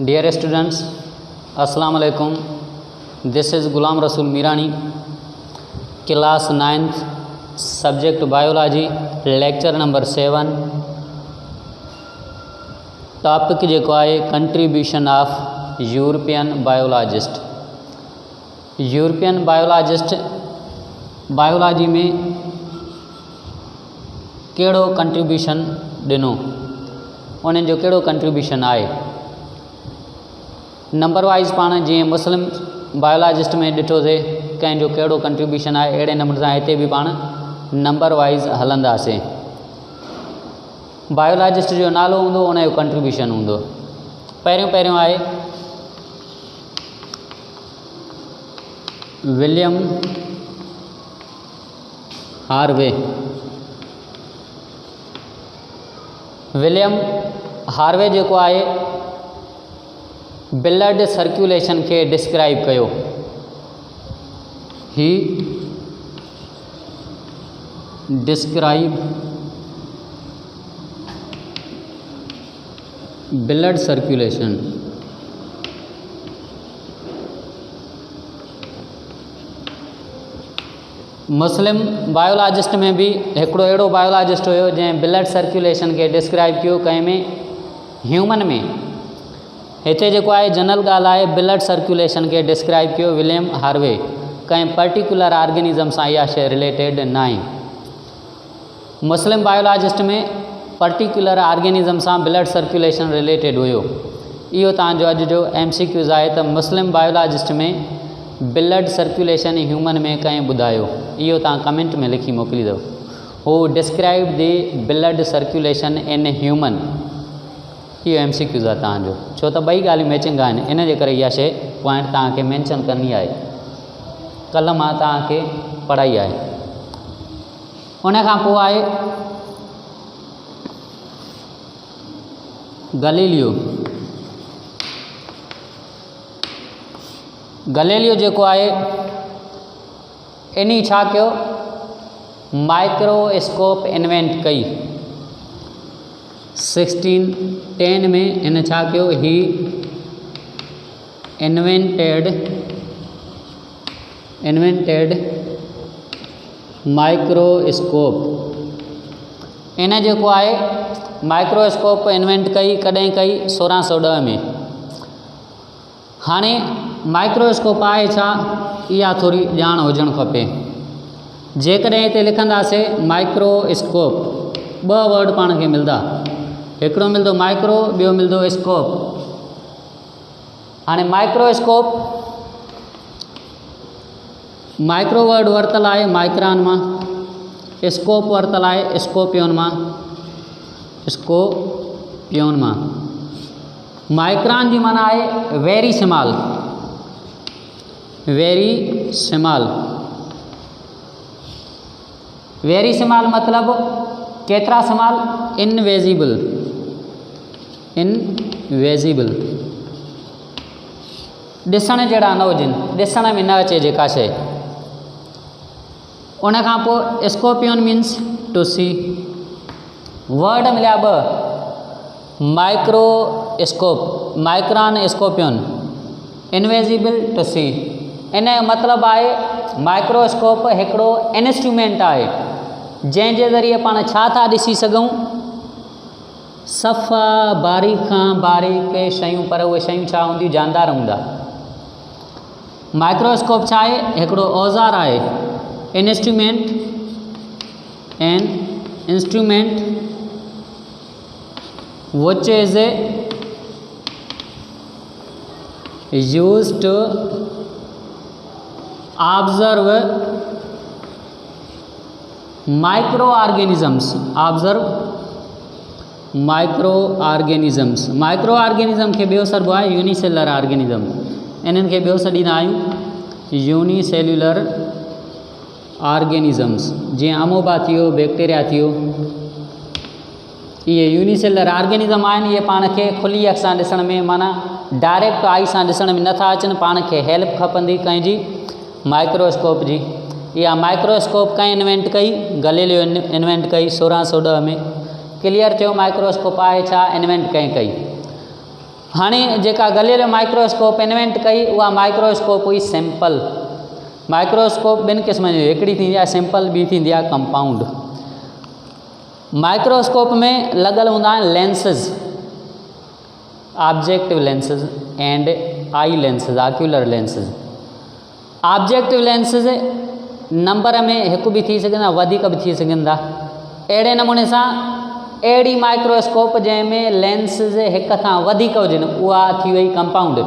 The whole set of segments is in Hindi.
Dear students, Assalamu alaikum. This is Ghulam Rasul Mirani, class 9th, subject biology, lecture number 7. Topic जेको आहे contribution of European biologist. European biologist biology में कहिड़ो कंट्रीब्यूशन ॾिनो, उन्हनि जो कहिड़ो कंट्रीब्यूशन आहे। नंबर वाइज़ पाण जीअं मुस्लिम बायोलॉजिस्ट में ॾिठोसीं कंहिंजो कहिड़ो कंट्रीब्यूशन आहे, अहिड़े नमूने सां हिते बि पाण नंबर वाइज़ हलंदासीं। बायोलॉजिस्ट जो नालो हूंदो, उन जो कंट्रीब्यूशन हूंदो। पहिरियों आहे विलियम हार्वे। विलियम हार्वे जेको आहे ब्लड सर्कुलेशन खे डिस्क्राइब कयो। He describe blood circulation. Muslim biologist में भी हिकिड़ो अहिड़ो बायोलॉजिस्ट हुयो जंहिं ब्लड सर्कुलेशन खे डिस्क्राइब कयो, कंहिं में ह्यूमन में। हिते जेको आहे जनरल ॻाल्हि आहे, ब्लड सर्कुलेशन खे डिस्क्राइब कयो विलियम हार्वे। कंहिं पर्टिकुलर ऑर्गेनिज़म सां इहा शइ रिलेटेड न आहे। मुस्लिम बायोलॉजिस्ट में पर्टिकुलर ऑर्गेनिज़म सां ब्लड सर्कुलेशन रिलेटेड हुयो। इहो तव्हांजो अॼु जो MCQs आहे त मुस्लिम बायोलॉजिस्ट में ब्लड सर्कुलेशन ह्यूमन में कंहिं ॿुधायो। इहो तव्हां कमेंट में लिखी मोकिली दो। Who describe the blood circulation in human. इहो MCQs आहे तव्हांजो, छो त ॿई ॻाल्हियूं मैचिंग आहिनि, इन जे करे इहा शइ पॉइंट तव्हांखे मैंशन करणी आहे। कल्ह मां तव्हांखे पढ़ाई आहे। उन खां पोइ आहे गैलीलियो। गैलीलियो जेको आहे इन्ही छा कयो, माइक्रोस्कोप इन्वेंट कई। 1610 में इन छा कयो, ही इन्वेंटेड माइक्रोस्कोप। इन जेको आहे माइक्रोस्कोप इन्वेंट कई, कॾहिं कई 1610 में। हाणे माइक्रोस्कोप आहे छा, इहा थोरी ॼाण हुजणु खपे। जेकॾहिं हिते लिखंदासीं माइक्रोस्कोप, ॿ वर्ड पाण खे मिलंदा, हिकिड़ो मिलंदो माइक्रो, ॿियो मिलंदो स्कोप। हाणे माइक्रोस्कोप, माइक्रो वर्ड वरितल आहे माइक्रान मां, स्कोप वरितल आहे स्कोपियोन मां। माइक्रान जी माना आहे वेरी स्मॉल। वेरी स्मॉल मतलब केतिरा स्मॉल, इनविजिबल। ॾिसण जहिड़ा न हुजनि, ॾिसण में न अचे जेका शइ। उन खां पोइ स्कोपियोन मीन्स टू सी। वर्ड मिलिया ॿ, माइक्रोस्कोप, माइक्रान, स्कोपियोन। इनविजिबल टू सी, इन जो मतिलबु आहे माइक्रोस्कोप हिकिड़ो इंस्ट्रूमेंट आहे जंहिंजे ज़रिए पाण छा था ॾिसी सघूं, सफ़ा बारीक़ खां बारीक़ शयूं, पर उहे शयूं छा हूंदियूं, जानदार हूंदा। माइक्रोस्कोप छा आहे, हिकिड़ो औज़ार आहे, instrument which is used to observe microorganisms. माइक्रोऑर्गेनिज़म खे ॿियो सरबो आहे यूनिसेलर ऑर्गेनिज़म। इन्हनि खे ॿियो सॾींदा आहियूं यूनिसेल्युलर ऑर्गेनिज़म्स। जीअं अमोबा थियो, बैक्टीरिया थियो, इहे यूनिसेलर ऑर्गेनिज़म आहिनि। इहे पाण खे खुली अख सां ॾिसण में, माना डायरेक्ट आई सां ॾिसण में नथा अचनि। पाण खे हेल्प खपंदी कंहिंजी, माइक्रोस्कोप जी। इहा माइक्रोस्कोप कंहिं इन्वेंट कई, गैलीलियो इन्वेंट कई 1610 में। क्लियर थियो माइक्रोस्कोप आहे छा, इन्वेंट कंहिं कई। हाणे जेका गलियल माइक्रोस्कोप इन्वेंट कई उहा माइक्रोस्कोप हुई सिंपल। माइक्रोस्कोप ॿिनि क़िस्मनि जी, हिकिड़ी थींदी आहे सिंपल, ॿी थींदी आहे कंपाउंड। माइक्रोस्कोप में लॻल हूंदा आहिनि lenses, objective lenses and eye lenses, ocular lenses. Objective lenses number में हिकु बि थी सघंदा, वधीक बि थी सघनि था। अहिड़े नमूने सां अहिड़ी माइक्रोस्कोप जंहिंमें लेंसिस हिक खां वधीक हुजनि उहा थी वई कंपाउंड,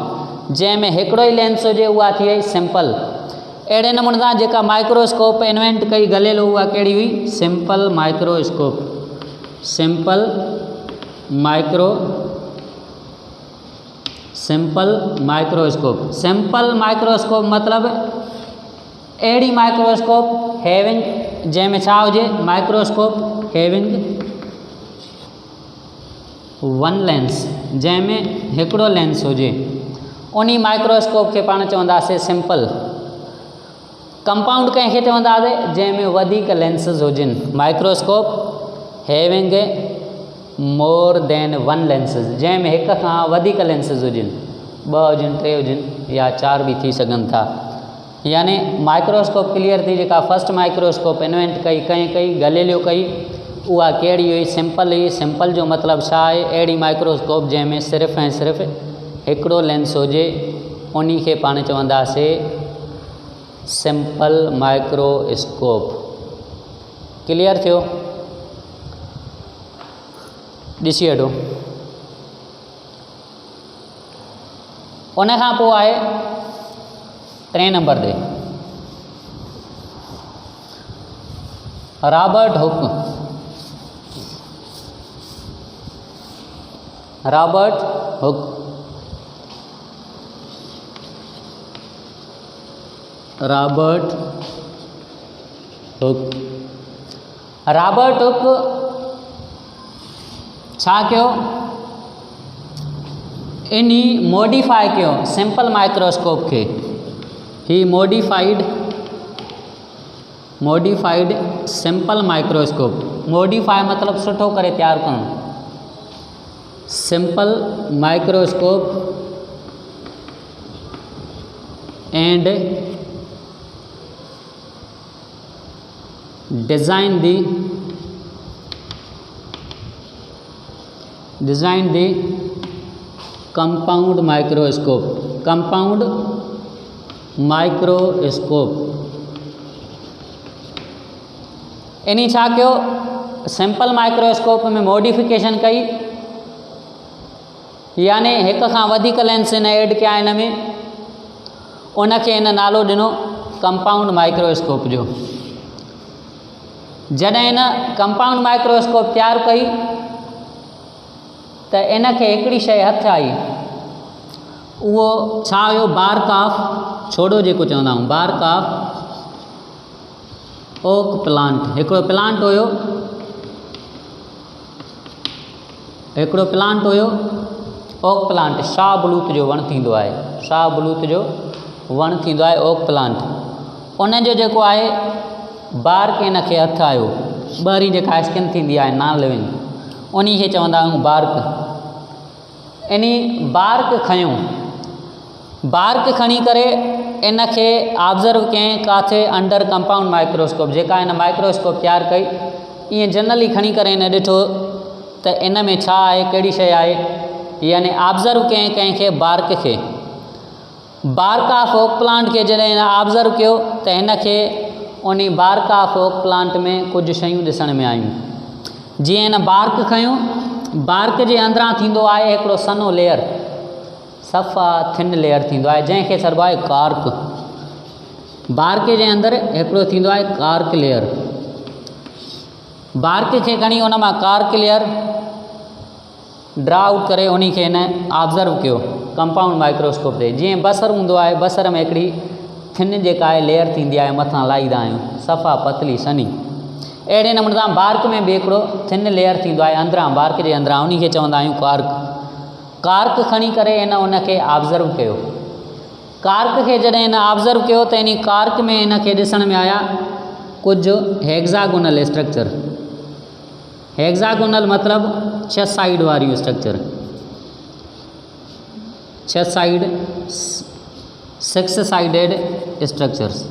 जंहिंमें हिकिड़ो ई लेंस हुजे उहा थी वई सिंपल। अहिड़े नमूने सां जेका माइक्रोस्कोप इन्वेंट कई गलियल उहा कहिड़ी हुई? Simple microscope. Simple microscope. Simple microscope मतलब अहिड़ी माइक्रोस्कोप हैविंग, जंहिंमें छा हुजे? माइक्रोस्कोप हैविंग वन लेंस, जंहिंमें हिकिड़ो लेंस हुजे, उन माइक्रोस्कोप खे पाण चवंदासीं सिंपल। कंपाउंड कंहिंखे चवंदासीं? जंहिंमें वधीक लेंसिस हुजनि। Microscope having more than one lenses, जंहिंमें हिक खां वधीक लेंसिस हुजनि, 2 हुजनि, 3 हुजनि या 4 भी थी सघनि था। यानी माइक्रोस्कोप क्लियर थी। जेका फर्स्ट माइक्रोस्कोप इन्वेंट कई गलेलियो कई उहा कहिड़ी हुई? सिंपल हुई। सिंपल जो मतिलबु छा आहे? अहिड़ी माइक्रोस्कोप जंहिंमें सिर्फ़ु ऐं सिर्फ़ु हिकिड़ो लेंस हुजे, उन खे पाण चवंदासीं सिंपल माइक्रोस्कोप। क्लियर थियो? ॾिसी वठो। उन खां पोइ आहे 3 नंबर ते रॉबर्ट हुक। रॉबर्ट हुक छा कयो? इन्ही मॉडिफाई कयो सिंपल माइक्रोस्कोप खे। ही मॉडिफाइड सिंपल माइक्रोस्कोप। मॉडिफाई मतलब सुठो करे तैयार करणु। Simple microscope and design the compound microscope. इन्हीं छा कयो? सिंपल माइक्रोस्कोप में मॉडिफिकेशन कई, यानी हिक खां वधीक लेंस इन ऐड कया इन में, उनखे इन नालो ॾिनो कंपाउंड माइक्रोस्कोप जो। जॾहिं इन कंपाउंड माइक्रोस्कोप तैयार कई त इनखे हिकिड़ी शइ हथ आई, उहो छा हुयो? बार्क ऑफ छोड़ो जेको चवंदा आहियूं, बार्क ऑफ ओक प्लांट। हिकिड़ो प्लांट हुयो ओक प्लांट। शाहबलूत जो वणु थींदो आहे, शाहबलूत जो वणु थींदो आहे ओक प्लांट। उनजो जेको आहे बार्क इनखे हथु आयो, ॿाहिरीं जेका स्किन थींदी आहे नॉन लिविंग, उन खे चवंदा आहियूं बार्क। इन बार्क खयूं, बार्क खणी करे इनखे ऑब्ज़र्व कयईं काथे? Under compound microscope. जेका इन माइक्रोस्कोप तैयार कई, ईअं जनरली खणी करे इन ॾिठो त इन में छा आहे, कहिड़ी शइ आहे, यानी ऑब्ज़र्व कयईं कंहिंखे? बार्क खे। बार्क ऑफ ओक प्लांट खे जॾहिं हिन ऑब्ज़र्व कयो त हिनखे उन बार्क ऑफ ओक प्लांट में कुझु शयूं ॾिसण में आयूं। जीअं हिन बार्क खयूं, बार्क जे अंदरां थींदो आहे हिकिड़ो सनो लेयर, सफ़ा थिन लेयर थींदो आहे, जंहिंखे चइबो आहे कार्क। बार्क जे अंदरि हिकिड़ो थींदो आहे कार्क लेयर। बार्क खे खणी उन मां कार्क लेयर ड्रा आउट करे उन खे हिन ऑब्ज़र्व कयो कंपाउंड माइक्रोस्कोप ते। जीअं बसर हूंदो आहे, बसर में हिकिड़ी थिन जेका आहे लेयर थींदी आहे, मथां लाहींदा आहियूं, सफ़ा पतली सनी। अहिड़े नमूने सां बार्क में बि हिकिड़ो थिन लेयर थींदो आहे अंदरां, बार्क जे अंदरां, उन खे चवंदा आहियूं कार्क। कार्क खणी करे हिन उनखे ऑब्ज़र्व कयो। कार्क खे जॾहिं हिन ऑब्ज़र्व कयो त इन कार्क में हिनखे ॾिसण में आया कुझु हेक्सागोनल स्ट्रक्चर। हेक्सागोनल मतिलबु 6 साइड वारियूं structure. Six sided structures.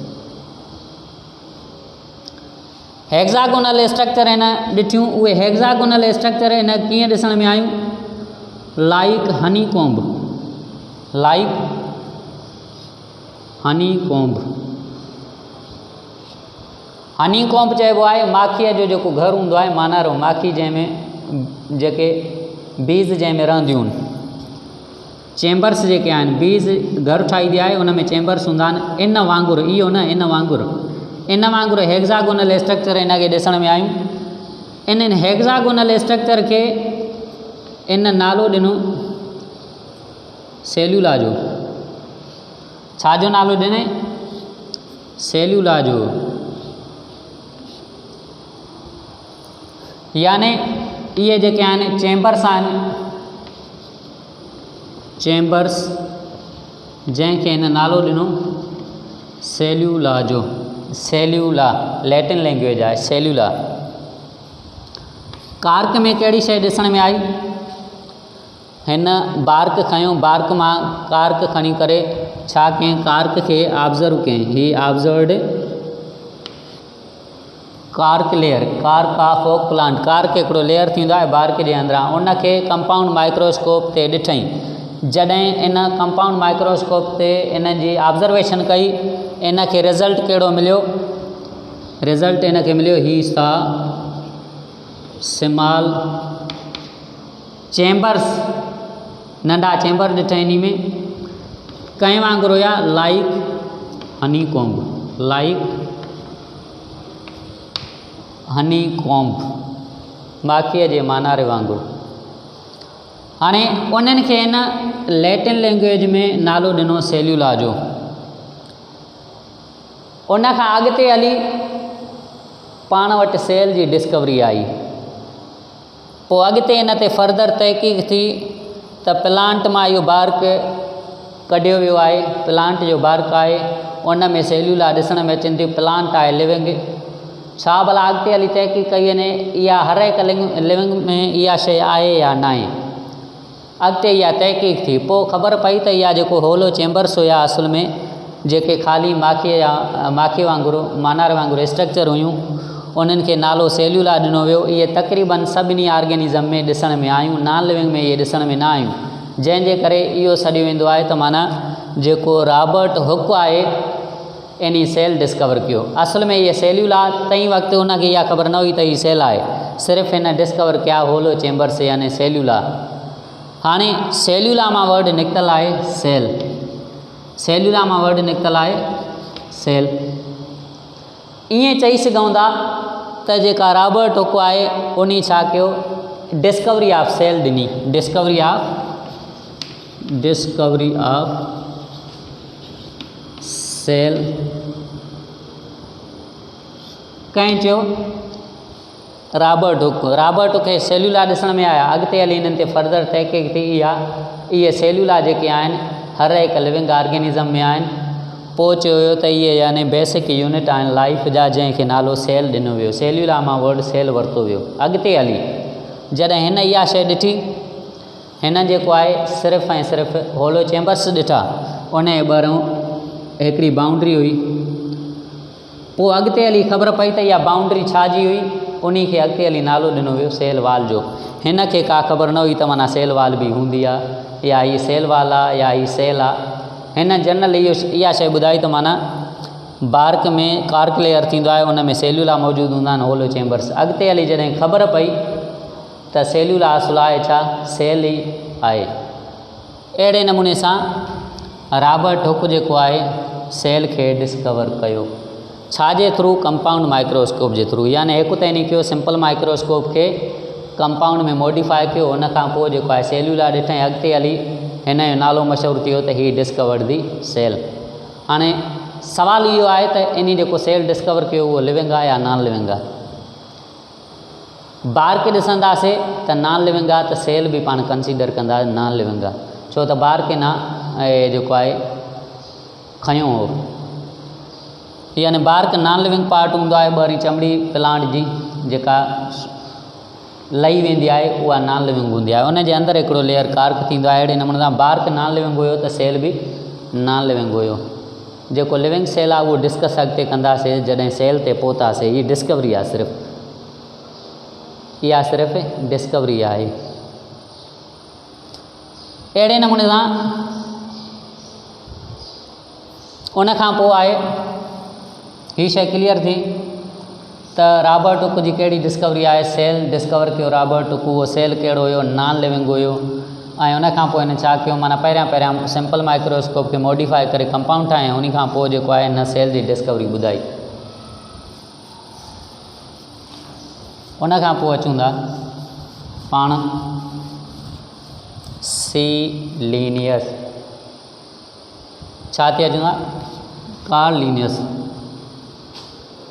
Hexagonal structure हिन ॾिठियूं, उहे हेक्सागोनल स्ट्रक्चर हिन कीअं ॾिसण में आयूं, like honey comb, like honey comb. Honey comb चइबो आहे माखीअ जो जेको घरु हूंदो आहे, मानारो माखी जंहिंमें जेके बीज जंहिंमें रहंदियूं आहिनि, चैम्बर्स जेके आहिनि, बीज घरु ठाहींदी आहे उन में चैम्बर्स हूंदा आहिनि, इन वांगुरु इहो न, इन वांगुरु हेक्सागोनल स्ट्रक्चर इन खे ॾिसण में आयूं। इन्हनि हेक्सागोनल स्ट्रक्चर खे इन नालो ॾिनो सेल्यूला जो। छा जो नालो ॾिने, सेल्यूला जो। याने इहे जेके आहिनि चैम्बर्स आहिनि, चैम्बर्स जंहिंखे हिन नालो ॾिनो सेल्यूला जो। सेल्यूला लैटिन लैंग्वेज आहे, सेल्यूला। कार्क में कहिड़ी शइ ॾिसण में आई, हिन बार्क खयो, बार्क मां कार्क खणी करे छा कयईं, कार्क खे ऑब्ज़र्व कयईं। He observed cork layer, cork of oak plant. Cork हिकिड़ो लेयर थींदो आहे बार्क जे अंदरां, उनखे कंपाउंड माइक्रोस्कोप ते ॾिठईं। जॾहिं इन कंपाउंड माइक्रोस्कोप ते इन जी ऑब्ज़र्वेशन कई, इन खे रिज़ल्ट कहिड़ो मिलियो, रिज़ल्ट इन खे मिलियो ही सा स्मॉल चैम्बर्स, नंढा चैम्बर ॾिठईं। इन में कंहिं वांगुरु हुया, like honey comb, like honey comb, माखीअ जे मानारे वांगुरु। हाणे उन्हनि खे इन लैटिन लैंग्वेज में नालो ॾिनो सेल्यूला जो। उन खां अॻिते हली पाण वटि सेल जी डिस्कवरी आई। पोइ अॻिते इन ते फर्दर तहक़ीक़ थी त प्लांट मां इहो बार्क कढियो वियो आहे, प्लांट जो बार्क आहे, उन में सेल्यूला ॾिसण में अचनि थियूं, प्लांट आहे लिविंग। छा भला अॻिते हली तहक़ीक़ कई वञे इहा हर हिकु लिविंग में इहा शइ आहे या न आहे। अॻिते इहा तहक़ीक़ थी, पोइ ख़बर पई त इहा जेको होलो चैम्बर्स हुया असल में जेके ख़ाली माखीअ या माखी वांगुरु मानारे वांगुरु स्ट्रक्चर हुयूं, उन्हनि खे नालो सेल्यूला ॾिनो वियो। इहे तक़रीबन सभिनी ऑर्गेनिज़म में ॾिसण में आयूं, नॉन लिविंग में इहे ॾिसण में न आयूं, जंहिंजे करे इहो सॾियो वेंदो आहे त माना जेको रॉबर्ट हुक आहे इन सेल डिस्कवर कयो। असल में इहे सेल्यूला तंहिं वक़्तु हुनखे इहा ख़बर न हुई त हीअ सेल आहे, सिर्फ़ु हिन डिस्कवर कया होलो चैम्बर्स यानी सेल्यूला। हाणे सेल्यूला मां वर्ड निकितल आहे सेल, सेल्यूला मां वर्ड निकितल आहे सेल। ईअं चई सघूं था त जेका रॉबर्ट हुक आहे उन छा कयो, डिस्कवरी ऑफ सेल ॾिनी, डिस्कवरी ऑफ सेल कंहिं चयो, रॉबर्ट हुक। रॉबर्ट हुक सेल्यूला ॾिसण में आया, अॻिते हली इन्हनि ते फर्दर तहक़ीक़ थी। इहे सेल्यूला जेके आहिनि हर हिकु लिविंग ऑर्गेनिज़म में आहिनि। पोइ चयो वियो त इहे यानी बेसिक यूनिट आहिनि लाइफ जा, जंहिंखे नालो सेल ॾिनो वियो। सेल्यूला मां वर्ड सेल वरितो वियो। अॻिते हली जॾहिं हिन इहा शइ ॾिठी, हिन जेको आहे सिर्फ़ु ऐं सिर्फ़ु होलो चैम्बर्स ॾिठा, उन जे ॿाहिरों हिकिड़ी बाउंड्री हुई। पोइ अॻिते हली ख़बर पई त इहा बाउंड्री छा जी हुई, उन खे अॻिते हली नालो ॾिनो वियो सेल वाल जो। हिन खे का ख़बर न हुई त माना सेल वाल बि हूंदी आहे, या हीअ सेल वाल आहे या हीअ सेल आहे। हिन जनरल इहा शइ ॿुधाई त माना बार्क में कार्क लेयर थींदो आहे, उन में सेल्यूला मौजूदु हूंदा आहिनि, होलो चैम्बर्स। अॻिते हली जॾहिं ख़बर पई त सेल्यूला असुलु आहे छा, सेल ई आहे। अहिड़े नमूने सां रॉबर्ट हुक जेको आहे सेल खे डिस्कवर कयो। छाजे थ्रू, कंपाउंड माइक्रोस्कोप जे थ्रू। यानी हिकु त इन कयो सिंपल माइक्रोस्कोप खे कंपाउंड में मॉडिफाई कयो, उन खां पोइ जेको आहे सेल्यूला ॾिठईं। अॻिते हली हिन जो नालो मशहूरु थियो त ही डिस्कवर्ड दी सेल। हाणे सवाल इहो आहे त इन जेको सेल डिस्कवर कयो उहो लिविंग आहे या नॉन लिविंग आहे। बार्क ॾिसंदासीं त नॉन लिविंग आहे, त सेल बि पाण कंसीडर कंदासीं नॉन लिविंग आहे, छो त बार्क न जेको आहे खयों हो। यानी बार्क नॉन लिविंग पार्ट हूंदो आहे, ॿाहिरीं चमड़ी प्लांट जी जेका लही वेंदी आहे उहा नॉन लिविंग हूंदी आहे। उन जे अंदरि हिकिड़ो लेयर कार्क थींदो आहे। अहिड़े नमूने सां बार्क नॉन लिविंग हुयो त सेल बि नॉन लिविंग हुयो। जेको लिविंग सेल आहे उहो डिस्कस अॻिते कंदासीं जॾहिं सेल ते पहुतासीं। हीअ डिस्कवरी आहे सिर्फ़ु, इहा सिर्फ़ु डिस्कवरी आहे। अहिड़े नमूने सां उन खां पोइ आहे हीअ शइ क्लियर थी त रॉबर्ट हुक जी कहिड़ी डिस्कवरी आहे। सेल डिस्कवर कयो रॉबर्ट हुक। उहो सेल कहिड़ो हुयो, नॉन लिविंग हुयो। ऐं उन खां पोइ हिन छा कयो, माना पहिरियां सिंपल माइक्रोस्कोप खे मॉडिफाई करे कंपाउंड ठाहिया। उन खां पोइ जेको आहे हिन सेल जी डिस्कवरी ॿुधाई। उन खां पोइ अचूं था पाण सी लीनियस, छा ते अचूं था, कार्ल लीनियस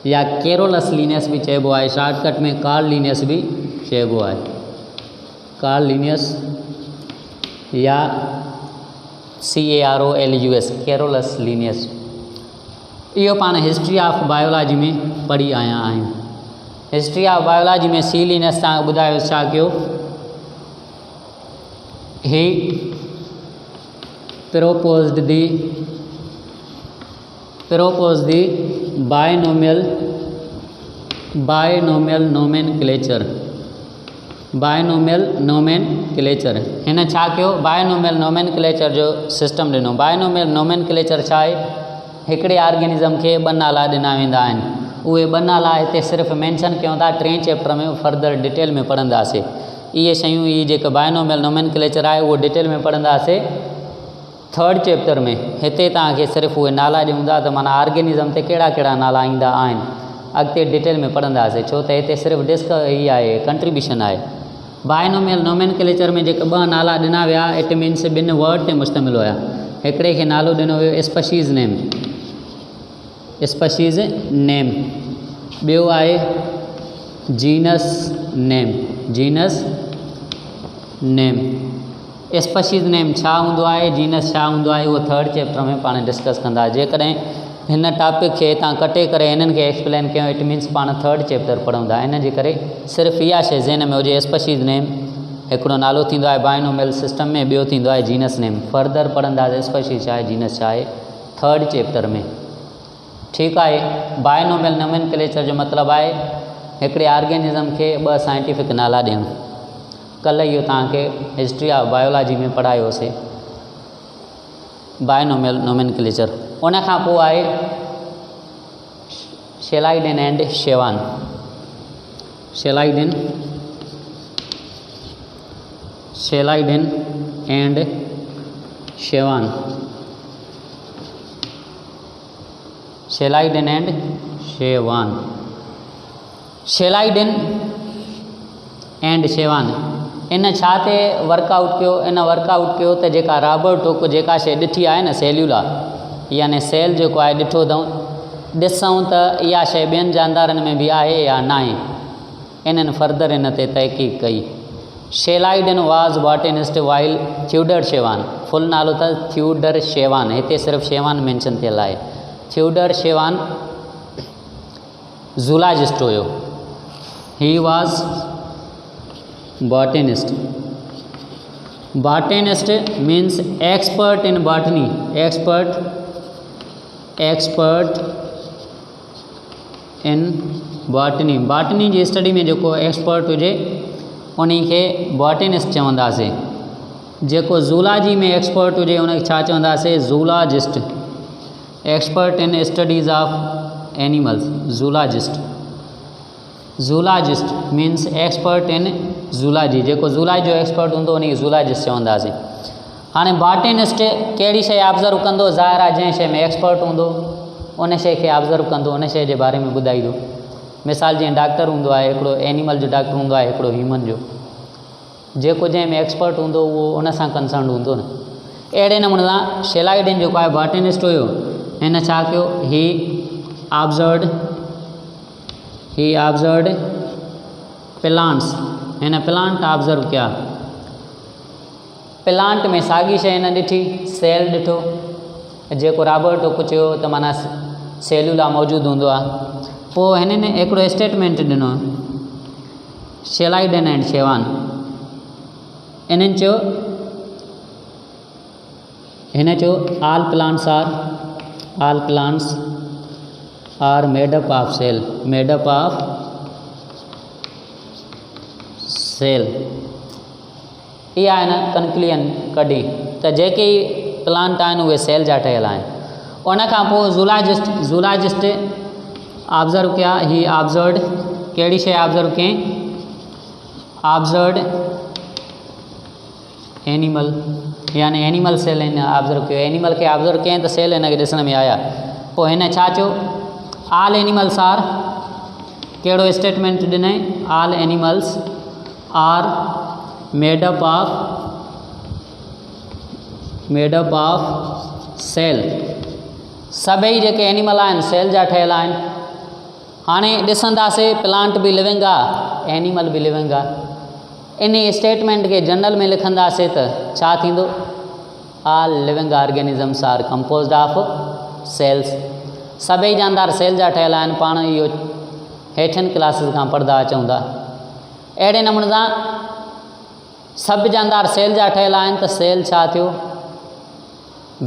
या कैरोलस लीनियस भी चइबो आहे। शॉर्टकट में कार्ल लीनियस भी चइबो आहे। कार्ल लीनियस या CAROLUS कैरोलस लीनियस। इहो पाण हिस्ट्री ऑफ बायोलॉजी में पढ़ी आया आहियूं। हिस्ट्री ऑफ बायोलॉजी में सी लीनियस तव्हां ॿुधायो छा कयो, ही proposed the binomial nomenclature। हिन छा कयो, बायोनोमियल नोमेनक्लेचर जो सिस्टम ॾिनो। बायोनोमियल नोमेनक्लेचर छा आहे, हिकिड़े ऑर्गेनिज़म खे ॿ नाला ॾिना वेंदा आहिनि। उहे ॿ नाला हिते सिर्फ़ु मेंशन कयूं था, 3 चैप्टर में फर्दर डिटेल में पढ़ंदासीं। इहे शयूं, इहे जेके बायोनोमियल नोमेनक्लेचर आहे उहो डिटेल में पढ़ंदासीं 3rd चैप्टर में। हिते तव्हांखे सिर्फ़ु उहे नाला ॾियूं था त माना ऑर्गेनिज़म ते कहिड़ा कहिड़ा नाला ईंदा आहिनि, अॻिते डिटेल में पढ़ंदासीं। छो त हिते सिर्फ़ु ही आहे, कंट्रीब्यूशन आहे। बायोनोमियल नोमेनक्लेचर में जेके 2 नाला ॾिना विया, इट मीन्स 2 वर्ड ते मुश्तमिल हुया। हिकिड़े खे नालो ॾिनो वियो स्पीशीज़ नेम, ॿियो आहे जीनस नेम। स्पीशीज़ नेम छा हूंदो आहे, जीनस छा हूंदो आहे, उहो 3rd चैप्टर में पाण डिस्कस कंदा। जेकॾहिं हिन टॉपिक खे तव्हां कटे करे हिननि खे एक्सप्लेन कयो, इट मीन्स पाण 3rd चैप्टर पढ़ंदा। इन जे करे सिर्फ़ु इहा शइ ज़हन में हुजे, स्पीशीज़ नेम हिकिड़ो नालो थींदो आहे बायोनोमियल सिस्टम में, ॿियो थींदो आहे जीनस नेम। फर्दर पढ़ंदासीं स्पीशीज़ छा आहे, जीनस छा आहे, 3rd चैप्टर में। ठीकु आहे। बायोनोमियल नोमेनक्लेचर जो मतिलबु आहे हिकिड़े ऑर्गेनिज़म खे 2 साइंटिफिक नाला ॾियणु। कल्ह इहो तव्हांखे हिस्ट्री ऑफ बायोलॉजी में पढ़ायोसीं, बायोनोमियल नोमेनक्लेचर। उन खां पोइ आहे शेलाइडेन एंड शेवान। शेलाइडेन एंड शेवान। शेलाइडेन एंड शेवान। शेलाइडेन एंड शेवान इन छा ते वर्कआउट कयो, इन वर्कआउट कयो त जेका रॉबर्ट हुक जेका शइ ॾिठी आहे न, सेल्यूला यानी सेल जेको आहे ॾिठो अथऊं, ॾिसूं त इहा शइ ॿियनि जानदारनि में बि आहे या न आहे। इन्हनि फर्दर इन ते तहक़ीक़ कई। Schleiden was botanist while Theodor Schwann, full नालो त थ्यूडर शेवान, हिते सिर्फ़ु शेवान मेंशन थियल आहे। थ्यूडर शेवान ज़ूलॉजिस्ट हुयो। He was botanist means expert in botany. Expert in botany जी स्टडी में जेको एक्सपर्ट हुजे उन खे बॉटनिस्ट चवंदासीं। जेको ज़ूलॉजी में एक्सपर्ट हुजे उनखे छा चवंदासीं, zoologist. Expert in studies of animals, zoologist means expert in zoology. जेको ज़ूलॉजी जो एक्सपर्ट हूंदो उनखे ज़ूलॉजिस्ट चवंदासीं। हाणे बॉटनिस्ट कहिड़ी शइ ऑब्ज़र्व कंदो, ज़ाहिर आहे जंहिं शइ में एक्सपर्ट हूंदो उन शइ खे ऑब्ज़र्व कंदो, उन शइ जे बारे में ॿुधाईंदो। मिसाल जीअं डॉक्टर हूंदो आहे, हिकिड़ो एनिमल जो डॉक्टर हूंदो आहे, हिकिड़ो ह्यूमन जो। जेको जंहिं में एक्सपर्ट हूंदो उहो उन सां कंसर्न हूंदो न। अहिड़े नमूने सां शेलाइडेन जेको आहे बॉटनिस्ट हुयो, हिन छा कयो, ही ऑब्ज़र्व्ड प्लांट्स। हिन प्लांट ऑब्ज़र्व कया। प्लांट में साॻी शइ हिन ॾिठी, सेल ॾिठो। जेको रॉबर्ट हुक चयो त माना सेल्यूला मौजूदु हूंदो आहे। पोइ हिननि हिकिड़ो स्टेटमेंट ॾिनो, शेलाइडन एंड शेवान इन्हनि चयो हिन चयो all plants are made up of cell इहा हिन कंक्लूजन कढी त जेके प्लांट आहिनि उहे सेल जा ठहियल आहिनि। उन खां पोइ ज़ूलॉजिस्ट ऑब्ज़र्व कया, ही ऑब्ज़र्वड कहिड़ी शइ ऑब्ज़र्व कयईं, ऑब्ज़र्वड एनिमल, यानी एनिमल सेल हिन ऑब्ज़र्व कयो, एनिमल खे ऑब्ज़र्व कयईं त सेल हिनखे ॾिसण में आया। पोइ हिन छा चयो, ऑल एनिमल्स आर, कहिड़ो स्टेटमेंट ॾिनई, all animals are made up of cell, सभई जेके एनिमल आहिनि सेल जा ठहियल आहिनि। हाणे ॾिसंदासीं प्लांट बि लिविंग आहे, एनिमल बि लिविंग आहे। इन स्टेटमेंट खे जनरल में लिखंदासीं त छा थींदो, all living organisms are composed of cells, सभई जानदार सेल जा ठहियल आहिनि। पाण इहो हेठियुनि क्लासिस खां पढ़ंदा अचूं था। अहिड़े नमूने सां सभु जानदार सेल जा ठहियल आहिनि त सेल छा थियो,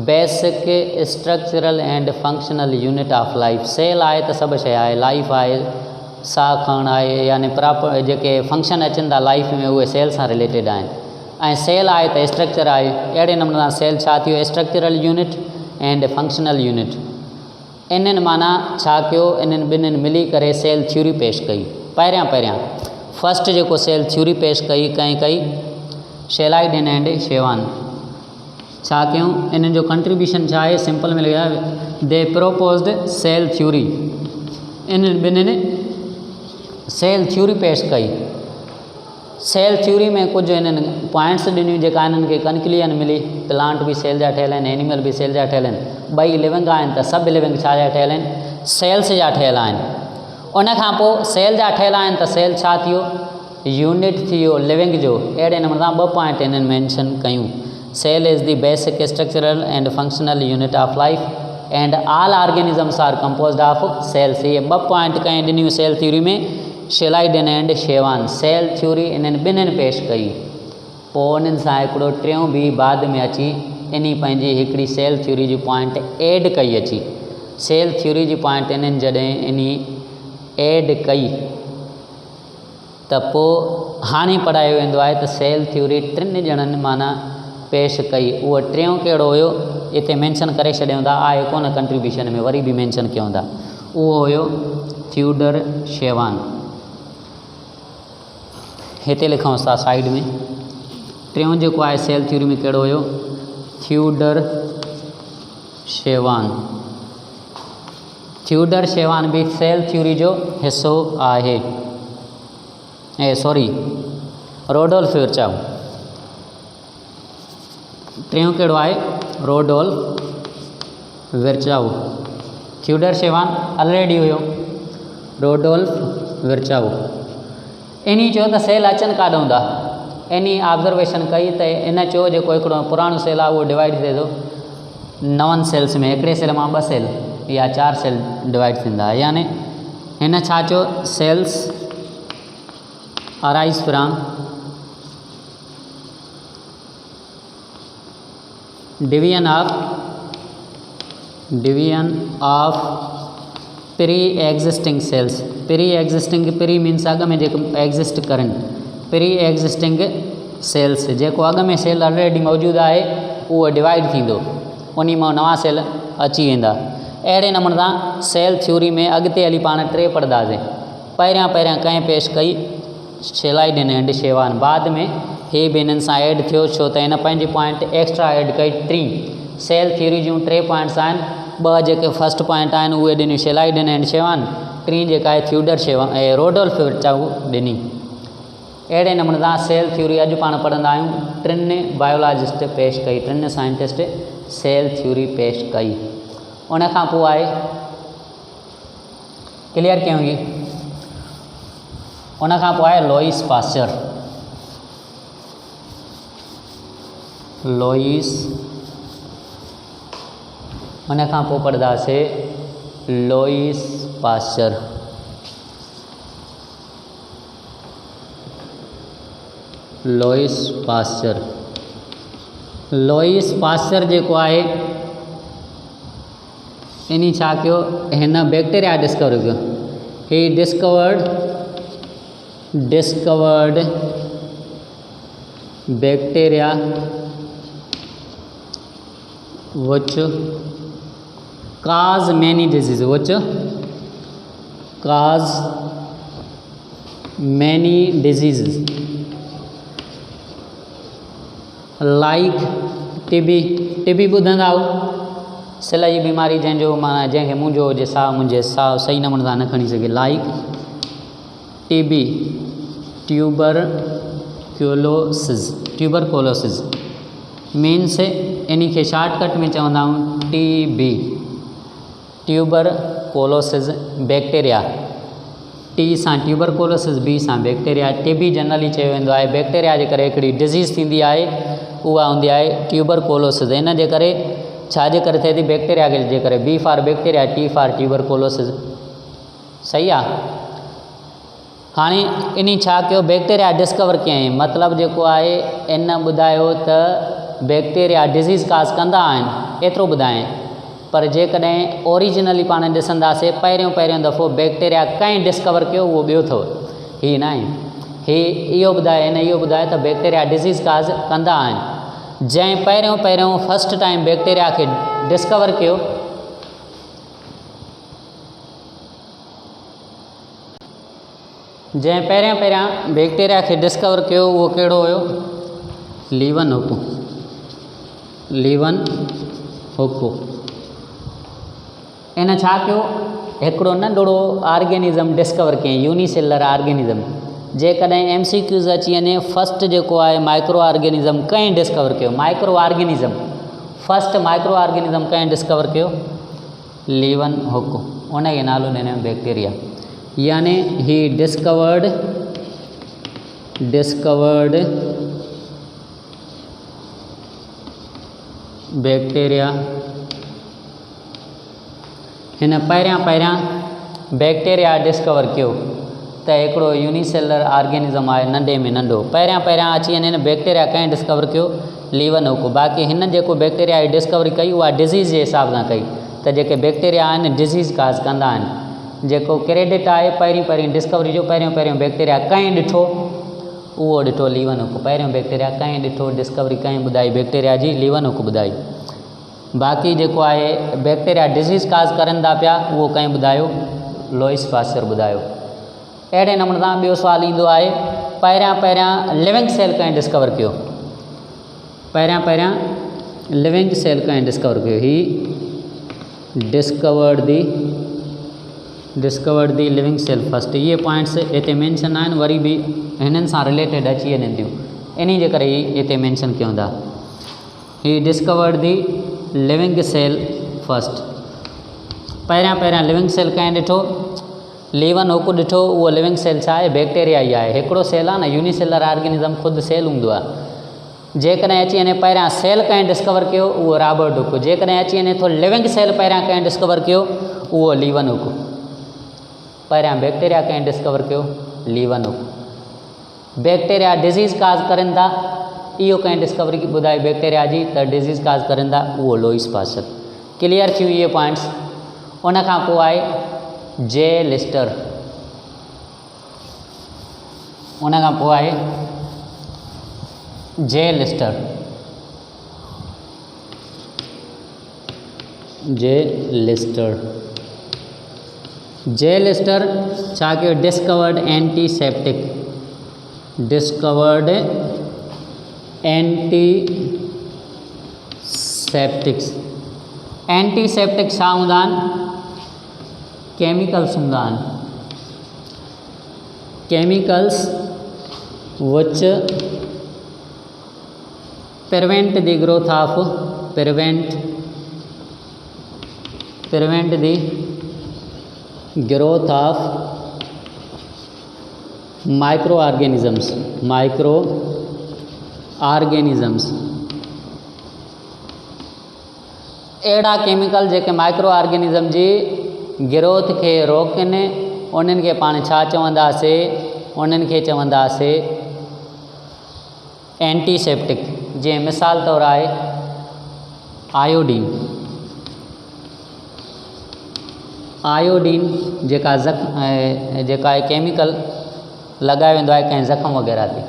basic structural and functional unit of life. Cell आहे त सभु शइ आहे, लाइफ आहे, साह खणणु आहे, यानी प्रॉपर जेके फंक्शन अचनि था लाइफ में उहे सेल सां रिलेटेड आहिनि। ऐं सेल आहे त स्ट्रक्चर आहे, अहिड़े नमूने सां सेल छा थियो, structural unit and functional unit. इन्हनि माना छा कयो, इन्हनि ॿिन्हिनि मिली करे सेल थ्योरी पेश कई। पहिरियां फस्ट जेको सेल थ्योरी पेश कई शेलाइडन एंड शेवान। छा कयूं, इन्हनि जो कंट्रीब्यूशन छा आहे, सिंपल में लिखिया, दे प्रोपोज्ड सेल थ्योरी, इन्हनि ॿिन्हिनि सेल थ्योरी पेश कई। सेल थ्योरी में कुछ इन्हनि पॉइंट्स ॾिनियूं जेका इन्हनि खे कंक्लूजन मिली, प्लांट भी सेल जा ठहियल आहिनि, एनिमल भी सेल जा ठहियल आहिनि, ॿई लिविंग आहिनि त सभु लिविंग छा जा ठहियल आहिनि, सेल्स जा ठहियल आहिनि। उन खां पोइ सेल जा ठहियल आहिनि त सेल छा थियो, यूनिट थियो लिविंग जो। अहिड़े नमूने सां ॿ पॉइंट इन्हनि मेंशन कयूं, cell is the basic structural and functional unit of life and all organisms are composed of cells. इहे ॿ पॉइंट कंहिं ॾिनियूं सेल थ्योरी में, Schleiden and Schwann. Cell theory इन्हनि ॿिन्हिनि पेश कई। पोइ उन्हनि सां हिकिड़ो टियों बि बाद में अची इन पंहिंजी हिकिड़ी सेल थ्योरी जी पॉइंट एड कई अची। सेल थ्योरी जी पॉइंट इन्हनि जॾहिं इन एड कई त पोइ हाणे पढ़ायो वेंदो आहे त सेल थ्योरी टिनि ॼणनि माना पेश कई। उहो टियों कहिड़ो हुयो, हिते मेंशन करे छॾियूं था, आहे कोन कंट्रीब्यूशन में, वरी बि मेंशन कयूं था। उहो हुयो थ्यूडर शेवान। हिते लिखूं था साइड में, टियों जेको आहे सेल थ्योरी में कहिड़ो हुयो, थ्यूडर शेवान। थ्यूडर शेवान भी सेल थ्योरी जो हिस्सो आहे। रोडोल्फ विर्चाउ। टियों कहिड़ो आहे, रोडोल्फ विर्चाउ। थ्यूडर शेवान ऑलरेडी हुयो, रोडोल्फ विर्चाउ। इन्हीं चयो त सेल अचनि काॾों था, इन्हीं ऑब्ज़र्वेशन कई त इन चयो जेको हिकिड़ो पुराणो सेल आहे उहो डिवाइड थिए थो 9 सेल्स में, हिकिड़े सेल मां 2 सेल या 4 सेल डिवाइड थींदा। यानी हिन छा चयो, cells arise from division of pre existing cells. Pre means अॻ में जेको एग्जिस्ट करनि, प्री एग्जिस्टिंग सेल्स जेको अॻ में सेल ऑलरेडी मौजूदु आहे उहो डिवाइड थींदो, उन मां नवां सेल अची वेंदा। अहिड़े नमूने सां सेल थ्योरी में अॻिते हली पाण 3 पढ़ंदासीं। पहिरियां कंहिं पेश कई, शेलाइडन एंड शेवान। बाद में हे बि हिननि सां एड थियो, छो त हिन पंहिंजी पॉइंट एक्स्ट्रा एड कई। 3 सेल थ्योरी जूं 3 पॉइंट्स आहिनि, 2 जेके फर्स्ट पॉइंट आहिनि उहे ॾिनियूं शेलाइडन एंड शेवान, 3 जेका आहे थ्यूडर शेवान ऐं रोडोल्फ विर्चाउ ॾिनी। अहिड़े नमूने सां सेल थ्योरी अॼु पाण पढ़ंदा आहियूं, 3 बायोलॉजिस्ट पेश कई, 3 साइंटिस्ट सेल थ्योरी पेश कई। उन खां पोइ आहे क्लियर कयूं ही, उन खां पोइ आहे लोइस पास्चर। उन खां पोइ पढ़ंदासीं Louis Pasteur. Louis Pasteur. Louis Pasteur जेको आहे इन्हीं छा कयो, हिन बैक्टीरिया डिस्कवर कयो। He discovered bacteria which cause many diseases, like TB ॿुधंदा हो, सिल जी बीमारी जंहिंजो माना जंहिंखे मुंहिंजो हुजे साह मुंहिंजे साह सही नमूने सां न खणी सघे, like TB tuberculosis means in खे शॉर्टकट में चवंदा आहियूं टीबी ट्यूबरकुलोसिस बैक्टीरिया। टी सां ट्यूबरकुलोसिस, बी सां बैक्टीरिया। टीबी जनरली चयो वेंदो आहे बैक्टीरिया जे करे हिकिड़ी डिज़ीज़ थींदी आहे, उहा हूंदी आहे ट्यूबरकुलोसिस। इन जे करे छाजे करे थिए थी, बैक्टीरिया जे करे। B for bacteria, T for tuberculosis. सही आहे। हाणे इन छा कयो, बैक्टीरिया डिस्कवर कयईं, मतिलबु जेको आहे इन ॿुधायो त बैक्टीरिया डिज़ीज़ काज़ कंदा आहिनि, एतिरो ॿुधायईं। पर जेकॾहिं ओरिजिनली पाण ॾिसंदासीं पहिरियों दफ़ो बैक्टीरिया कंहिं डिस्कवर कयो, उहो ॿियो अथव, हीअ न आहे। इहो ॿुधाए, हिन इहो ॿुधाए त बैक्टीरिया डिज़ीज़ काज़ कंदा आहिनि। जंहिं पहिरियों फस्ट टाइम बैक्टीरिया खे डिस्कवर कयो, जंहिं पहिरियां बैक्टीरिया खे डिस्कवर कयो उहो कहिड़ो हुयो, लीवनहुक। इन छा कयो, हिकिड़ो नंढिड़ो ऑर्गेनिज़म डिस्कवर कयईं, यूनिसेलर ऑर्गेनिज़म। जेकॾहिं MCQs अची वञे, फस्ट जेको आहे माइक्रो ऑर्गेनिज़म कंहिं डिस्कवर कयो, फस्ट माइक्रो ऑर्गेनिज़म कंहिं डिस्कवर कयो, लीवनहुक। उनखे नालो ॾिनो बैक्टीरिया। यानी ही डिस्कवर्ड बैक्टीरिया। हिन पहिरियां बैक्टीरिया डिस्कवर कयो त हिकिड़ो यूनिसेलर ऑर्गेनिज़म आहे, नंढे में नंढो। पहिरियां अची वञे बैक्टीरिया कंहिं डिस्कवर कयो, लीवनहुक। बाक़ी हिन जेको बैक्टीरिया जी डिस्कवरी कई उहा डिज़ीज़ जे हिसाब सां कई, त जेके बैक्टीरिया आहिनि डिज़ीज़ काज़ कंदा आहिनि। जेको क्रेडिट आहे पहिरीं डिस्कवरी जो, पहिरियों बैक्टीरिया कंहिं ॾिठो, उहो ॾिठो लीवनहुक। पहिरियों बैक्टीरिया कंहिं ॾिठो, डिस्कवरी कंहिं ॿुधाई बैक्टीरिया जी, लीवनहुक ॿुधाई। बाक़ी जेको आहे बैक्टीरिया डिज़ीज़ काज़ करनि था पिया, उहो कंहिं ॿुधायो, लुईस पास्चर ॿुधायो। अहिड़े नमूने सां ॿियो सुवालु ईंदो आहे, पहिरियां लिविंग सेल कंहिं डिस्कवर कयो, पहिरियां लिविंग सेल कंहिं डिस्कवर कयो। He discovered the living cell first. इहे पॉइंट्स हिते मेंशन आहिनि, वरी बि हिननि सां रिलेटेड अची वञनि थियूं, इन जे करे हिते मेंशन कयूं था। He discovered the living cell first. पहिरियां लिविंग सेल कंहिं ॾिठो, लीवनहुक ॾिठो। उहो लिविंग सेल छा आहे, बैक्टीरिया ई आहे। हिकिड़ो सेल आहे न, यूनिसेलर ऑर्गेनिज़म ख़ुदि सेल हूंदो आहे। जेकॾहिं अची वञे पहिरियां सेल कंहिं डिस्कवर कयो, उहो रॉबर्ट हुक। जेकॾहिं अची वञे थो लिविंग सेल पहिरियां कंहिं डिस्कवर कयो, उहो लीवनहुक। पहिरियां बैक्टीरिया कंहिं डिस्कवर कयो, लीवनहुक। बैक्टीरिया डिज़ीज़ काज़ करनि था, इहो कंहिं डिस्कवरी ॿुधाई बैक्टीरिया जी, त डिज़ीज़ काज़ करनि था, उहो लुईस पास्चर। क्लियर थियूं इहे पॉइंट्स। उनखां पोइ आहे जे लिस्टर। उनखां पोइ आहे जे लिस्टर छा कयो, डिस्कवर्ड एंटीसेप्टिक्स छा हूंदा आहिनि, केमिकल्स हूंदा आहिनि। Chemicals which prevent the growth of microorganisms अहिड़ा केमिकल जेके माइक्रो ऑर्गेनिज़म जी ग्रोथ खे रोकनि, उन्हनि खे पाण छा चवंदासीं, उन्हनि खे चवंदासीं एंटीसेप्टिक, जीअं मिसाल तौर आहे आयोडीन। आयोडीन जेका आहे केमिकल लॻायो वेंदो आहे कंहिं ज़ख़्म वग़ैरह ते।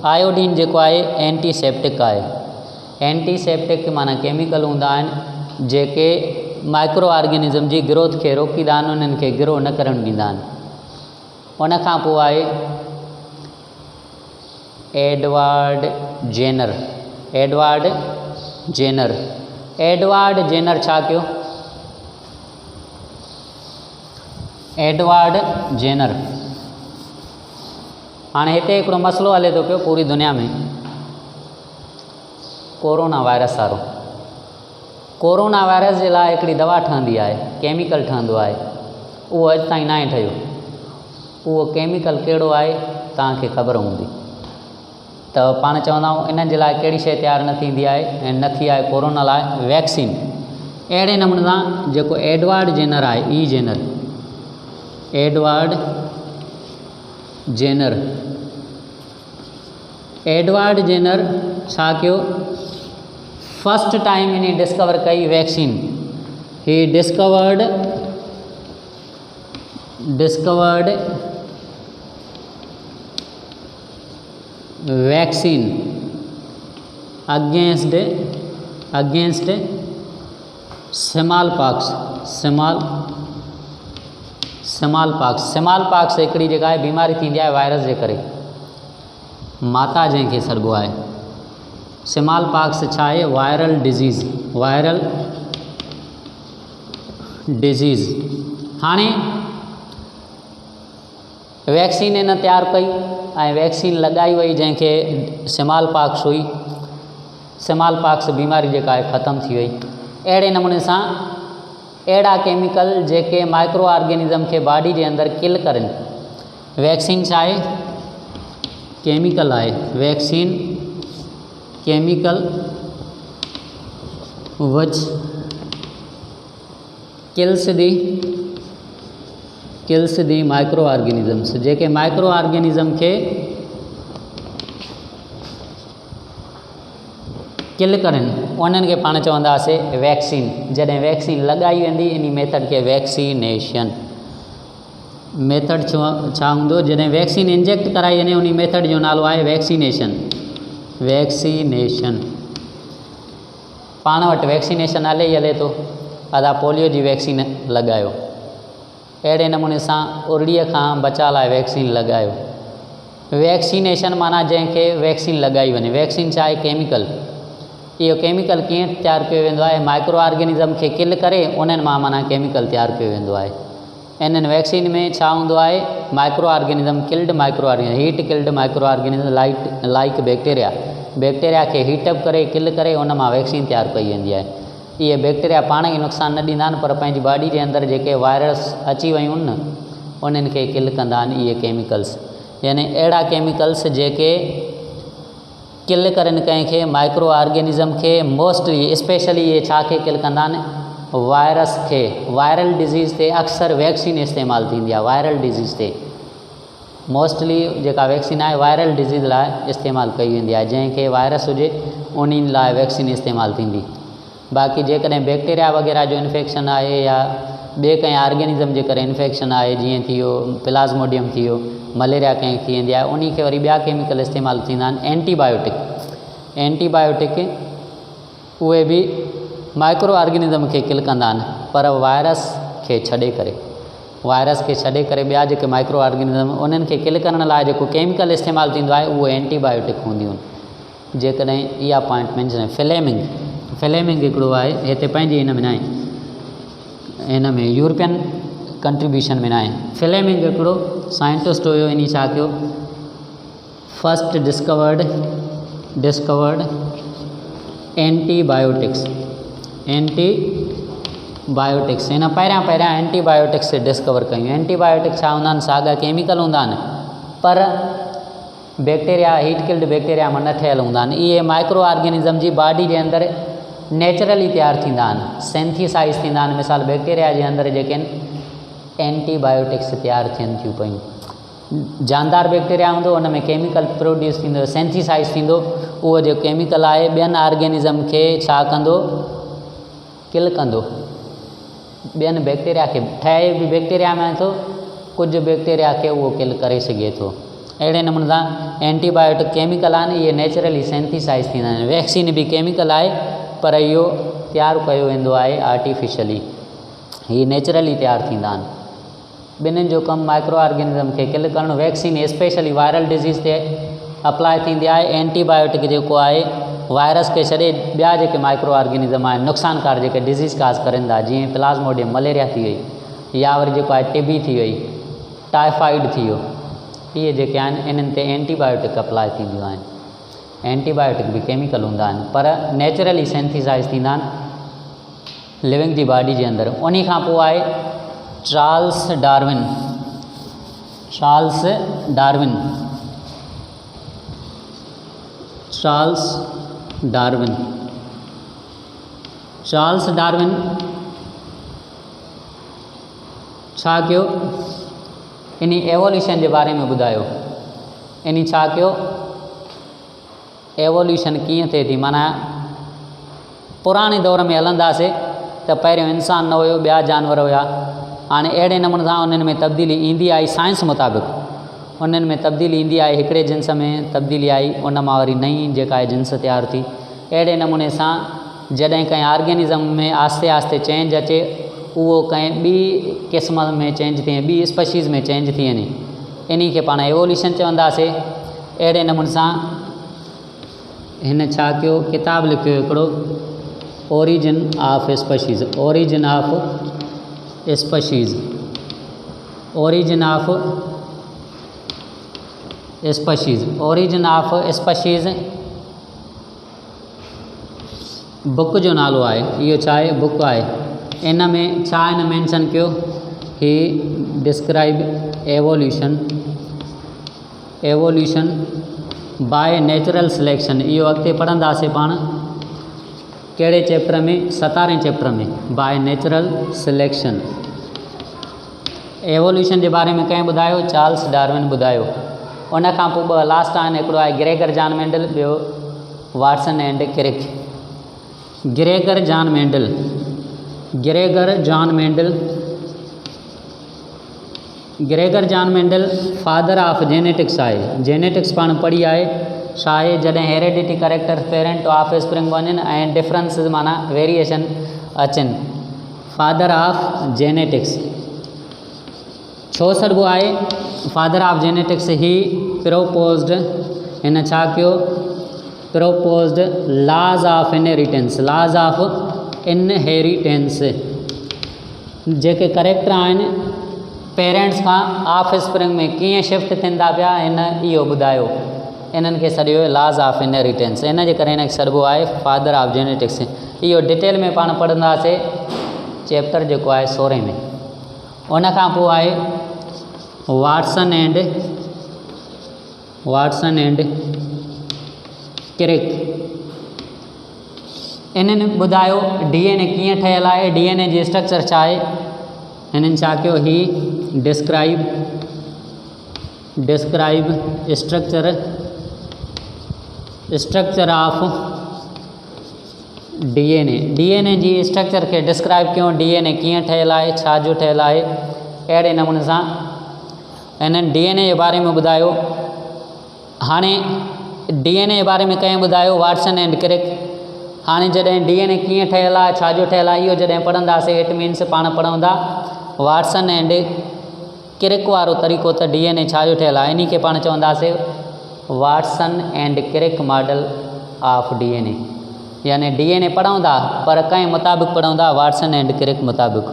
आयोडीन जेको आहे एंटीसेप्टिक आहे। एंटीसेप्टिक माना केमिकल हूंदा आहिनि जेके माइक्रो ऑर्गेनिज़म जी ग्रोथ खे रोकींदा आहिनि, उन्हनि खे ग्रो न करणु ॾींदा आहिनि। उन खां पोइ आहे एडवर्ड जेनर छा कयो? Edward Jenner. हाणे हिते हिकिड़ो मसइलो हले थो पियो पूरी दुनिया में, कोरोना वायरस वारो। कोरोना वायरस जे लाइ हिकिड़ी दवा ठहंदी आहे, केमिकल ठहंदो आहे, उहो अॼु ताईं न आहे ठहियो। उहो केमिकल कहिड़ो आहे तव्हांखे ख़बर हूंदी। त पाण चवंदा आहियूं इन जे लाइ कहिड़ी शइ तयारु न थींदी आहे ऐं न थी आहे कोरोना लाइ वैक्सीन। अहिड़े नमूने सां जेको एडवर्ड जेनर आहे, एडवर्ड जेनर छा कयो? फर्स्ट टाइम इन डिस्कवर कई vaccine. He discovered vaccine against small pox हिकिड़ी जेका आहे बीमारी थींदी आहे वायरस जे करे, माता जंहिंखे सॾिबो आहे। स्मॉल पॉक्स छा आहे? Viral disease. हाणे वैक्सीन इन तयारु कई ऐं वैक्सीन लॻाई वई जंहिंखे स्मॉल पॉक्स हुई। स्मॉल पॉक्स बीमारी जेका आहे ख़तमु थी वई। अहिड़े नमूने सां अहिड़ा केमिकल जेके माइक्रो ऑर्गेनिज़म खे बॉडी जे अंदरि किल करनि। वैक्सीन छा आहे? केमिकल आहे। Vaccine chemical which kills the micro organisms, JK micro organism खे किल करनि उन्हनि खे पाण चवंदासीं वैक्सीन। जॾहिं वैक्सीन लॻाई वेंदी इन मेथड खे वैक्सीनेशन। मेथड छा हूंदो? जॾहिं वैक्सीन इंजेक्ट कराई वञे उन मेथड जो नालो आहे वैक्सीनेशन। पाण वटि वैक्सीनेशन हले ई हले थो। अदा पोलियो जी वैक्सीन लॻायो। अहिड़े नमूने सां उरड़ीअ खां बचाव लाइ वैक्सीन लॻायो। वैक्सीनेशन माना जंहिंखे वैक्सीन लॻाई वञे। वैक्सीन छा आहे? केमिकल। इहो केमिकल कीअं तयारु कयो वेंदो आहे? माइक्रो ऑर्गेनिज़म खे किल करे उन्हनि मां माना केमिकल तयारु कयो वेंदो आहे। इन्हनि वैक्सीन में छा हूंदो आहे? Micro organism heat killed micro organism like bacteria खे हीटअप करे किल करे उन मां वैक्सीन तयारु कई वेंदी आहे। इहे बैक्टीरिया पाण खे नुक़सान न ॾींदा आहिनि, पर पंहिंजी बॉडी जे अंदरि जेके वायरस अची वियूं आहिनि उन्हनि खे किल कंदा आहिनि इहे केमिकल्स। यानी अहिड़ा केमिकल्स जेके किल करनि कंहिंखे माइक्रो ऑर्गेनिज़म खे। मोस्टली स्पेशली इहे छा खे किल कंदा आहिनि? वायरस खे। वायरल डिज़ीज़ ते अक्सर वैक्सीन इस्तेमालु थींदी आहे। वायरल डिज़ीज़ ते मोस्टली जेका वैक्सीन आहे वायरल डिज़ीज़ लाइ इस्तेमालु कई वेंदी आहे। जंहिंखे वायरस हुजे उन्हनि लाइ वैक्सीन इस्तेमालु थींदी। बाक़ी जेकॾहिं बैक्टीरिया वग़ैरह जो इन्फेक्शन आहे या ॿिए कंहिं ऑर्गेनिज़म जे करे इन्फेक्शन आहे, जीअं थी वियो प्लाज़्मोडियम थी वियो, मलेरिया कंहिं थी वेंदी आहे, उन खे वरी ॿिया केमिकल इस्तेमालु थींदा आहिनि। एंटीबायोटिक उहे बि माइक्रो ऑर्गेनिज़म खे किल कंदा आहिनि, पर वायरस खे छॾे करे ॿिया जेके माइक्रो ऑर्गेनिज़म उन्हनि खे किल करण लाइ जेको केमिकल इस्तेमालु थींदो आहे उहो एंटीबायोटिक हूंदियूं आहिनि। जेकॾहिं इहा पॉइंट मेंशन फ्लेमिंग हिकिड़ो आहे, हिते पंहिंजी हिन में यूरोपियन कंट्रीब्यूशन में न आहे। फ्लेमिंग हिकिड़ो साइंटिस्ट हुयो। इन छा कयो? First discovered antibiotics. हिन पहिरियां एंटीबायोटिक्स डिस्कवर कयूं। एंटीबायोटिक्स छा हूंदा आहिनि? साॻा केमिकल हूंदा आहिनि, पर बैक्टीरिया हीट किल्ड बैक्टीरिया मां न ठहियल हूंदा आहिनि। इहे माइक्रो ऑर्गेनिज़म जी बॉडी जे अंदरि नेचुरली तयारु थींदा आहिनि, सेंथिसाइज़ थींदा आहिनि। मिसाल बैक्टीरिया जे अंदरि जेके आहिनि एंटीबायोटिक्स तयारु थियनि थियूं पियूं। जानदार बैक्टीरिया हूंदो उन में केमिकल प्रोड्यूस थींदो, सेंथिसाइज़ थींदो। उहो जो केमिकल आहे ॿियनि ऑर्गेनिज़म खे छा कंदो, किल कंदो। ॿियनि बैक्टीरिया खे ठहे बि बैक्टीरिया में थो, कुझु बैक्टीरिया खे उहो किल करे सघे थो। अहिड़े नमूने सां एंटीबायोटिक केमिकल आहिनि, इहे नेचुरली सेंथिसाइज़ थींदा आहिनि। वैक्सीन भी केमिकल आहे पर इहो तयारु कयो वेंदो आहे आर्टिफिशली, हीअ नेचुरली तयारु थींदा आहिनि। ॿिन्हिनि जो कमु माइक्रो ऑर्गेनिज़म खे किल करणु। वैक्सीन स्पेशली वायरल डिज़ीज़ ते अप्लाई थींदी आहे। एंटीबायोटिक जेको आहे वायरस खे छॾे ॿिया जेके माइक्रो ऑर्गेनिज़म आहिनि नुक़सानकार जेके डिज़ीज़ काज़ करनि था, जीअं प्लाज़्मोडियम मलेरिया थी वई या वरी जेको आहे टीबी थी वई, टाइफाइड थी वियो, इहे जेके आहिनि इन्हनि ते एंटीबायोटिक अप्लाई थींदियूं आहिनि। एंटीबायोटिक भी केमिकल हूंदा आहिनि पर नेचुरली सेंथिसाइज़ थींदा आहिनि लिविंग जी बॉडी जे अंदरि। उन खां पोइ आहे चार्ल्स डार्विन। चार्ल्स डार्विन छा कयो, इन एवोल्यूशन जे बारे में ॿुधायो। इन छा कयो, एवोल्यूशन कीअं थिए थी। माना पुराणे दौर में हलंदासीं त पहिरियों इंसान न हुयो, ॿिया जानवर हुया। हाणे अहिड़े नमूने सां उन्हनि में तब्दीली ईंदी आई, साइंस मुताबिक़ उन्हनि में तब्दीली ईंदी आई। हिकिड़े जिन्स में तब्दीली आई, उन मां वरी नई जेका आहे जिन्स तयारु थी। अहिड़े नमूने सां जॾहिं कंहिं ऑर्गेनिज़म में आस्ते आस्ते चेंज अचे, उहो कंहिं ॿी क़िस्म में चेंज थिए, ॿी स्पीशीज़ में चेंज थी वञे, इन खे पाण एवोल्यूशन चवंदासीं। अहिड़े नमूने सां हिन छा कयो, किताबु लिखियो हिकिड़ो, origin of species. Origin of species book जो नालो आहे। इहो छा आहे, बुक आहे। इन में छा हिन मेंशन कयो, he describe evolution by natural selection. इहो अॻिते पढ़ंदासीं पाण कहिड़े चैप्टर में, 17वें चैप्टर में, बाय नेचुरल सिलेक्शन। एवोल्यूशन जे बारे में कंहिं ॿुधायो, चार्ल्स डार्विन ॿुधायो। उन खां पोइ ॿ लास्ट आहिनि, हिकिड़ो आहे ग्रेगर जॉन मेंडल, ॿियो Watson and Crick. Gregor John Mendel father of genetics आहे। जेनेटिक्स पाण पढ़ी आहे, छा आहे, जॾहिं heredity character parent offspring वञनि ऐं डिफरेंसिस माना वेरिएशन अचनि, फादर ऑफ जेनेटिक्स। छो सॾिबो आहे father of genetics? He proposed, हिन छा कयो, प्रोपोज्ड लॉज ऑफ इनहेरिटेंस। जेके करेक्टर आहिनि पेरेंट्स खां ऑफ स्प्रिंग में कीअं शिफ्ट थींदा पिया, हिन इहो ॿुधायो। इन्हनि खे सॾियो लॉज ऑफ इनहेरिटेंस। इन जे करे हिनखे सॾिबो आहे फादर ऑफ जेनेटिक्स। इहो डिटेल में पाण पढ़ंदासीं चैप्टर जेको आहे 16 में। उन खां पोइ आहे वाटसन एंड क्रिक। इन्हनि ॿुधायो DNA कीअं ठहियलु आहे, DNA जी स्ट्रक्चर छा आहे। हिननि छा कयो, he describe structure of DNA जी स्ट्रक्चर खे डिस्क्राइब कयो, DNA कीअं ठहियलु आहे, छा जो ठहियलु आहे। अहिड़े नमूने सां हिननि DNA जे बारे में ॿुधायो। हाणे DNA जे बारे में कंहिं ॿुधायो, वाटसन एंड क्रिक। हाणे जॾहिं DNA कीअं ठहियलु आहे, छा जो ठहियलु आहे, इहो जॾहिं पढ़ंदासीं, इट मीन्स पाण पढ़ंदा वाटसन एंड क्रिक वारो तरीक़ो, त DNA छा जो ठहियलु आहे, इन खे पाण चवंदासीं Watson and Crick model of DNA। यानी DNA पढ़ंदा पर कंहिं मुताबिक़ पढ़ंदा, वाटसन एंड क्रिक मुताबिक़।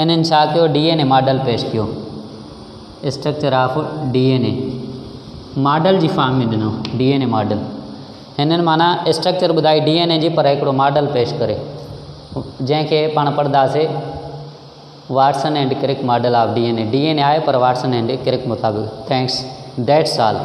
इन्हनि छा कयो, DNA मॉडल पेश कयो, स्ट्रक्चर ऑफ DNA मॉडल जी फॉर्म में ॾिनो, DNA मॉडल। हिननि माना स्ट्रक्चर ॿुधाई DNA जी, पर हिकिड़ो मॉडल पेश करे, जंहिंखे पाण पढ़ंदासीं Watson and Crick model of DNA। DNA आहे पर वाटसन एंड क्रिक मुताबिक़। Thanks, that's all.